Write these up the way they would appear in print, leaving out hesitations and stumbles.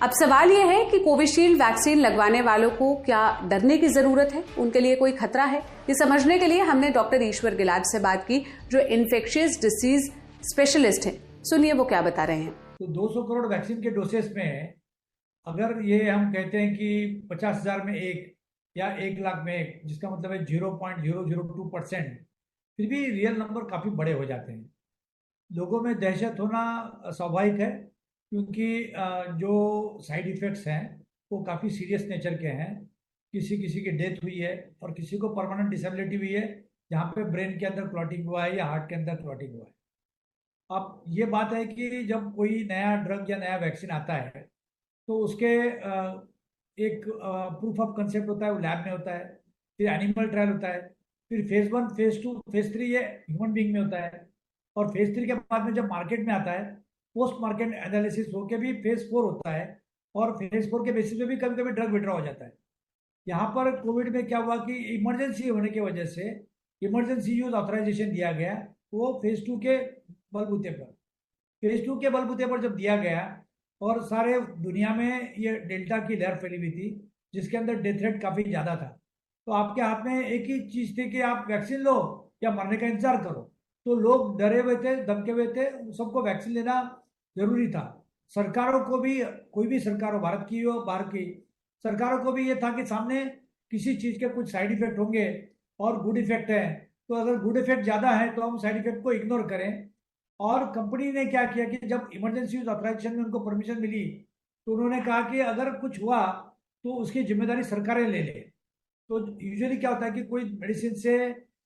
अब सवाल यह है कि कोविशील्ड वैक्सीन लगवाने वालों को क्या डरने की जरूरत है, उनके लिए कोई खतरा है? ये समझने के लिए हमने डॉक्टर ईश्वर गिलाज से बात की, जो इन्फेक्शियस डिसीज स्पेशलिस्ट हैं। सुनिए वो क्या बता रहे हैं। तो 200 करोड़ वैक्सीन के डोसेस में अगर ये हम कहते हैं कि 50,000 में एक या 1 लाख में एक, जिसका मतलब है 0.002%, फिर भी रियल नंबर काफ़ी बड़े हो जाते हैं। लोगों में दहशत होना स्वाभाविक है, क्योंकि जो साइड इफ़ेक्ट्स हैं वो काफ़ी सीरियस नेचर के हैं। किसी किसी की डेथ हुई है और किसी को परमानेंट डिसेबिलिटी हुई है, जहाँ पे ब्रेन के अंदर क्लॉटिंग हुआ है या हार्ट के अंदर क्लॉटिंग हुआ है। अब ये बात है कि जब कोई नया ड्रग या नया वैक्सीन आता है तो उसके एक प्रूफ ऑफ कंसेप्ट होता है, वो लैब में होता है, फिर एनिमल ट्रायल होता है, फिर फेज 1, फेज 2, फेज 3 ये ह्यूमन बीइंग में होता है, और फेज 3 के बाद में जब मार्केट में आता है, पोस्ट मार्केट एनालिसिस होके भी फेज 4 होता है, और फेज 4 के बेसिस पे भी कभी कभी ड्रग विड्रॉ हो जाता है। यहाँ पर कोविड में क्या हुआ कि इमरजेंसी होने की वजह से इमरजेंसी यूज ऑथराइजेशन दिया गया, वो फेज 2 के बलबूते पर। फेज 2 के बलबूते पर जब दिया गया, और सारे दुनिया में ये डेल्टा की लहर फैली हुई थी, जिसके अंदर डेथ रेट काफ़ी ज़्यादा था, तो आपके हाथ में एक ही चीज़ थी कि आप वैक्सीन लो या मरने का इंतजार करो। तो लोग डरे हुए थे, धमके हुए थे, सबको वैक्सीन लेना जरूरी था। सरकारों को भी, कोई भी सरकार हो, भारत की हो बाहर की, सरकारों को भी ये था कि सामने किसी चीज़ के कुछ साइड इफेक्ट होंगे और गुड इफेक्ट है, तो अगर गुड इफेक्ट ज़्यादा है तो हम साइड इफेक्ट को इग्नोर करें। और कंपनी ने क्या किया कि जब इमरजेंसी यूज ऑथराइजेशन में उनको परमिशन मिली, तो उन्होंने कहा कि अगर कुछ हुआ तो उसकी जिम्मेदारी सरकारें ले ले। तो यूजुअली क्या होता है कि कोई मेडिसिन से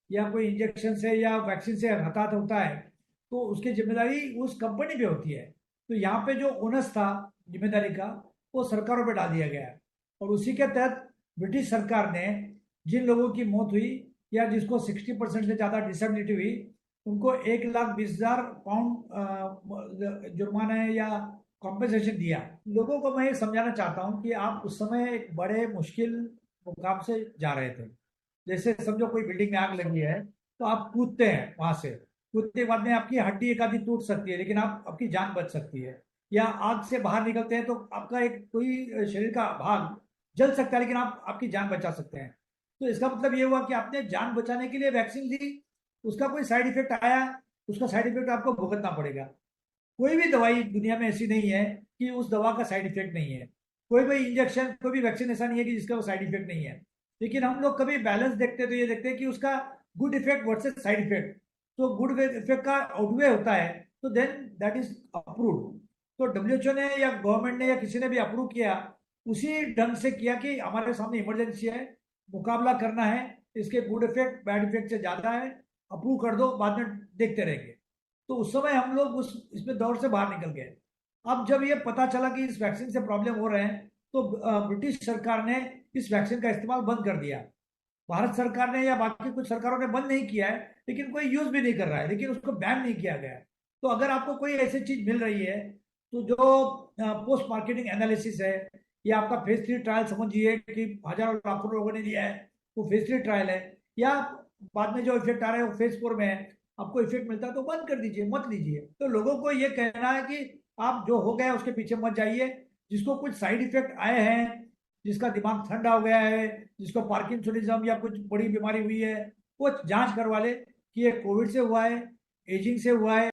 या कोई इंजेक्शन से या वैक्सीन से हताहत होता है, तो उसकी जिम्मेदारी उस कंपनी पे होती है। तो यहाँ पे जो ओनस था जिम्मेदारी का, वो सरकारों पे डाल दिया गया है। और उसी के तहत ब्रिटिश सरकार ने जिन लोगों की मौत हुई या जिसको 60% से ज़्यादा डिसेबिलिटी हुई, उनको 1,20,000 पाउंड जुर्माना है या कॉम्पेंसेशन दिया। लोगों को मैं ये समझाना चाहता हूँ कि आप उस समय एक बड़े मुश्किल मुकाम से जा रहे थे। जैसे समझो कोई बिल्डिंग में आग लगी है, तो आप कूदते हैं वहां से, कूदने के बाद में आपकी हड्डी एक आधी टूट सकती है, लेकिन आपकी जान बच सकती है। या आग से बाहर निकलते हैं तो आपका एक कोई शरीर का भाग जल सकता है, लेकिन आप आपकी जान बचा सकते हैं। तो इसका मतलब ये हुआ कि आपने जान बचाने के लिए वैक्सीन ली, उसका कोई साइड इफेक्ट आया, उसका साइड इफेक्ट आपको भुगतना पड़ेगा। कोई भी दवाई दुनिया में ऐसी नहीं है कि उस दवा का साइड इफेक्ट नहीं है। कोई भी इंजेक्शन, कोई भी वैक्सीन ऐसा नहीं है कि जिसका वो साइड इफेक्ट नहीं है। लेकिन हम लोग कभी बैलेंस देखते हैं तो ये देखते हैं कि उसका good effect versus side effect. तो गुड इफेक्ट का आउटवे होता है, तो देन दैट इज अप्रूव्ड। तो डब्ल्यूएचओ ने या गवर्नमेंट ने या किसी ने भी अप्रूव किया, उसी ढंग से किया कि हमारे सामने इमरजेंसी है, मुकाबला करना है, इसके गुड इफेक्ट बैड इफेक्ट से ज्यादा है, अप्रूव कर दो, बाद में देखते रहेंगे। तो उस समय हम लोग उस इसमें दौर से बाहर निकल गए। अब जब ये पता चला कि इस वैक्सीन से प्रॉब्लम हो रहे हैं, तो ब्रिटिश सरकार ने इस वैक्सीन का इस्तेमाल बंद कर दिया। भारत सरकार ने या बाकी कुछ सरकारों ने बंद नहीं किया है, लेकिन कोई यूज भी नहीं कर रहा है, लेकिन उसको बैन नहीं किया गया है। तो अगर आपको कोई ऐसी चीज मिल रही है, तो जो पोस्ट मार्केटिंग एनालिसिस है, या आपका फेज 3 ट्रायल समझिए कि हजारों लाखों लोगों ने लिया है, वो फेज 3 ट्रायल है, या बाद में जो इफेक्ट आ रहा है वो फेज 4 में है, आपको इफेक्ट मिलता है तो बंद कर दीजिए, मत लीजिए। तो लोगों को ये कहना है कि आप जो हो गया उसके पीछे मत जाइए। जिसको कुछ साइड इफेक्ट आए हैं, जिसका दिमाग ठंडा हो गया है, जिसको पार्किंसोनिज्म या कुछ बड़ी बीमारी हुई है, वो जांच करवा ले कि ये कोविड से हुआ है, एजिंग से हुआ है,